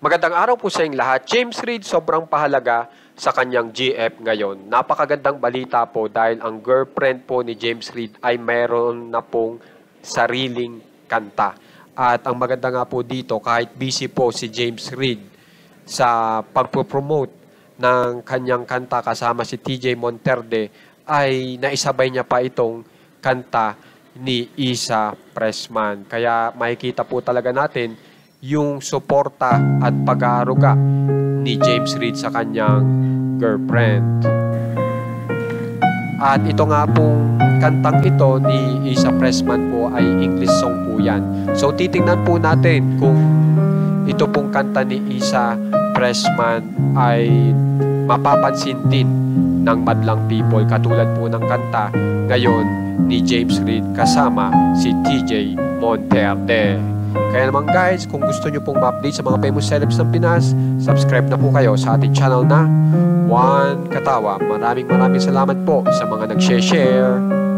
Magandang araw po sa inyong lahat. James Reid sobrang pahalaga sa kanyang GF ngayon. Napakagandang balita po dahil ang girlfriend po ni James Reid ay mayroon na pong sariling kanta. At ang maganda nga po dito, kahit busy po si James Reid sa pagpo-promote ng kanyang kanta kasama si TJ Monterde, ay naisabay niya pa itong kanta ni Isa Pressman. Kaya makikita po talaga natin yung suporta at pag-aaruga ni James Reid sa kanyang girlfriend. At ito nga pong kantang ito ni Isa Pressman po ay English song po yan. So titingnan po natin kung ito pong kanta ni Isa Pressman ay mapapansin din ng madlang people katulad po ng kanta ngayon ni James Reid kasama si TJ Monterde. Kaya naman guys, kung gusto nyo pong ma-update sa mga famous celebs ng Pinas, subscribe na po kayo sa ating channel na One Katawa. Maraming salamat po sa mga nag-share.